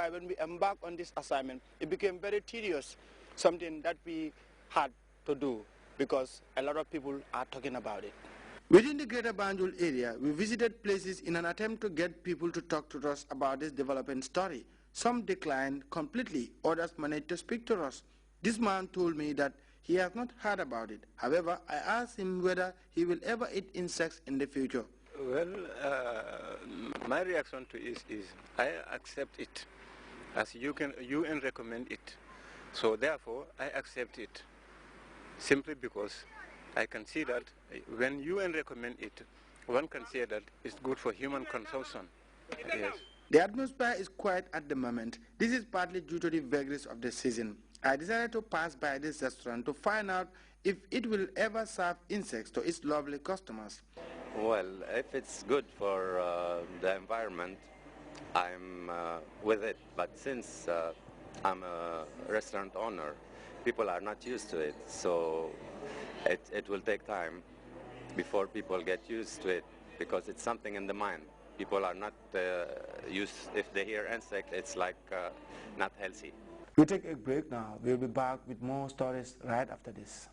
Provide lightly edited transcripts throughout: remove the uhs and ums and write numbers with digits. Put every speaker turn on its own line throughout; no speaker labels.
why when we embarked on this assignment, it became very tedious, something that we had to do because a lot of people are talking about it. Within the Greater Banjul area, we visited places in an attempt to get people to talk to us about this development story. Some declined completely, others managed to speak to us. This man told me that he has not heard about it. However, I asked him whether he will ever eat insects in the future.
Well, my reaction to it is I accept it as UN recommend it. So therefore, I accept it simply because I can see that when UN recommend it, one can say that it's good for human consumption. Yes.
The atmosphere is quiet at the moment. This is partly due to the vagaries of the season. I decided to pass by this restaurant to find out if it will ever serve insects to its lovely customers.
Well, if it's good for the environment, I'm with it. But since I'm a restaurant owner, people are not used to it, so it will take time before people get used to it because it's something in the mind. People are not used, if they hear insect, it's like not healthy.
We'll take a break now. We'll be back with more stories right after this.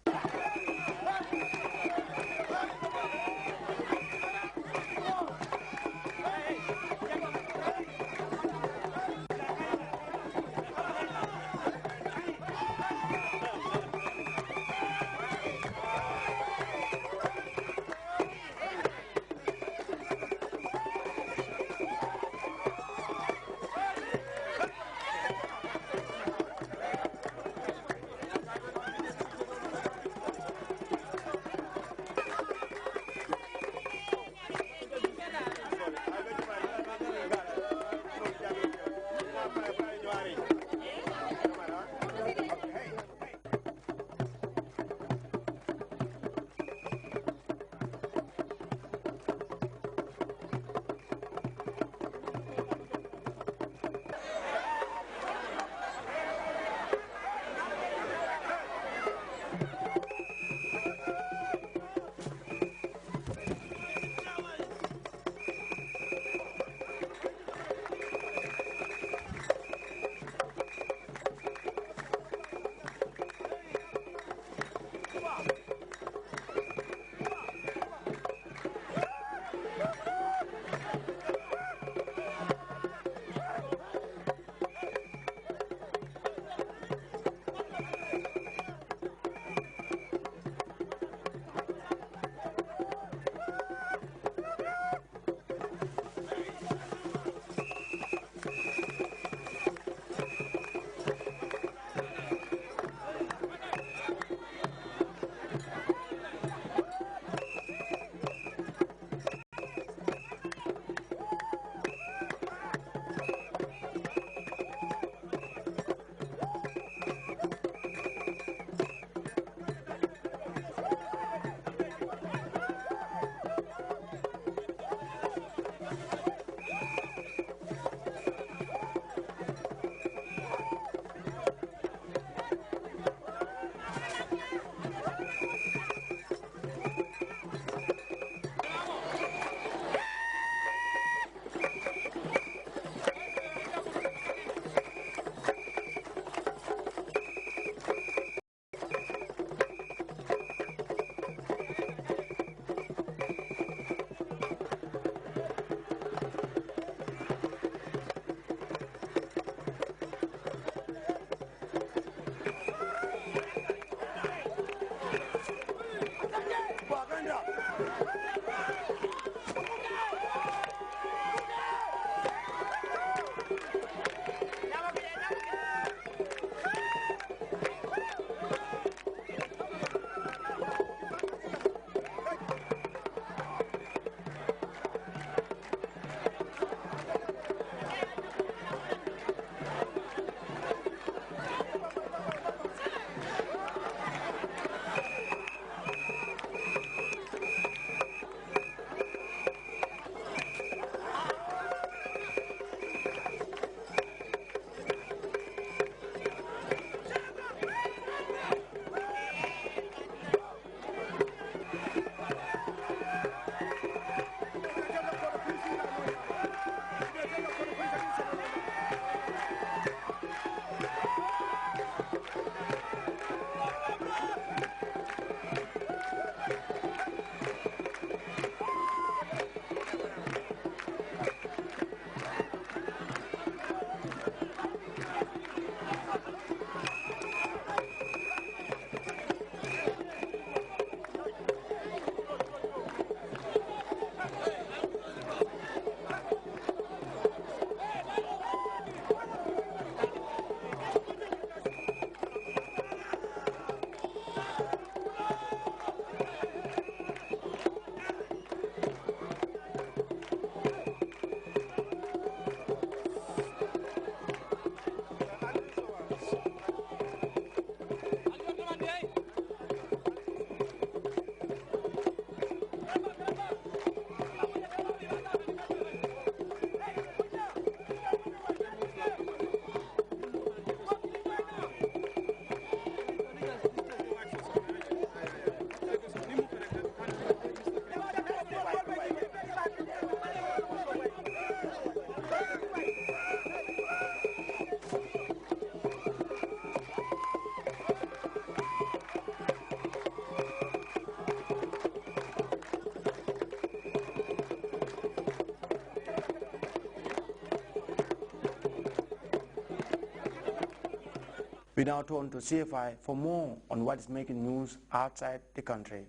We now turn to CFI for more on what is making news outside the country.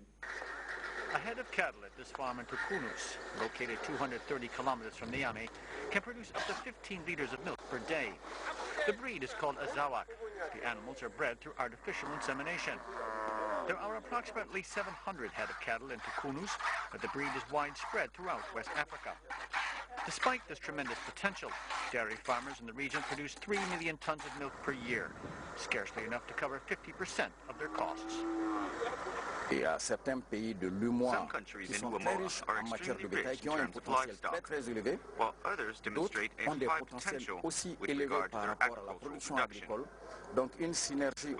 A head of cattle at this farm in Tukunus, located 230 kilometers from Niamey, can produce up to 15 liters of milk per day. The breed is called Azawak. The animals are bred through artificial insemination. There are approximately 700 head of cattle in Tukunus, but the breed is widespread throughout West Africa. Despite this tremendous potential, dairy farmers in the region produce 3 million tons of milk per year, scarcely enough to cover 50% of their costs.
Some countries in UEMOA are extremely rich in terms of livestock, while others demonstrate a high potential with regard to their agricultural production. With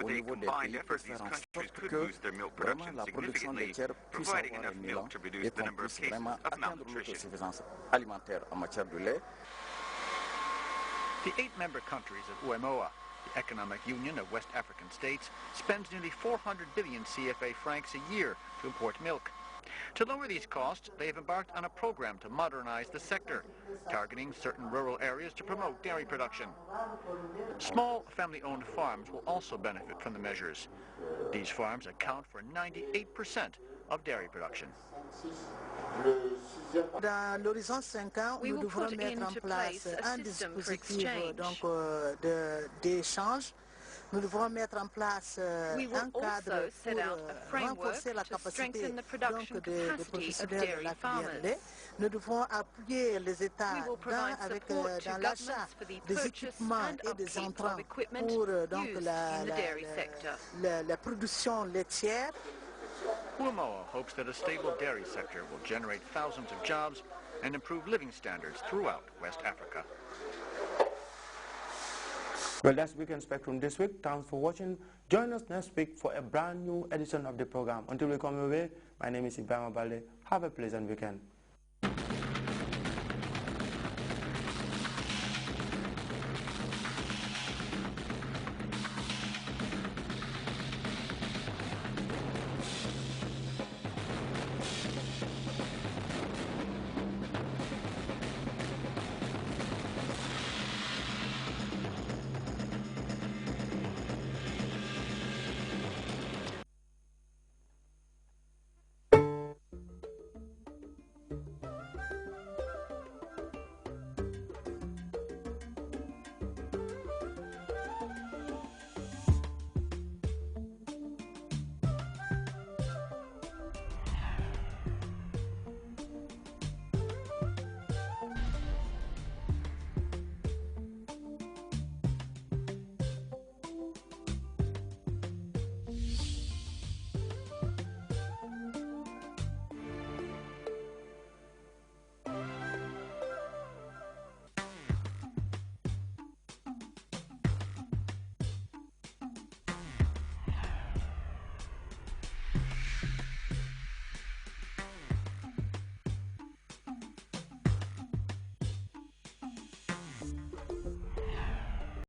a combined effort, these countries could boost their milk production significantly, providing enough milk to reduce the number of cases of malnutrition.
The 8 member countries of UEMOA, the Economic Union of West African States, spends nearly 400 billion CFA francs a year to import milk. To lower these costs, they have embarked on a program to modernize the sector, targeting certain rural areas to promote dairy production. Small family-owned farms will also benefit from the measures. These farms account for 98% of dairy production.
We will put into place a system for exchange. We will also set out a framework to strengthen the production capacity of dairy farmers. We will provide support to governments for the purchase and upkeep of equipment used in the dairy sector.
UEMOA hopes that a stable dairy sector will generate thousands of jobs and improve living standards throughout West Africa.
Well, that's Weekend Spectrum this week. Thanks for watching. Join us next week for a brand new edition of the program. Until we come your way, my name is Ibrahim Balde. Have a pleasant weekend.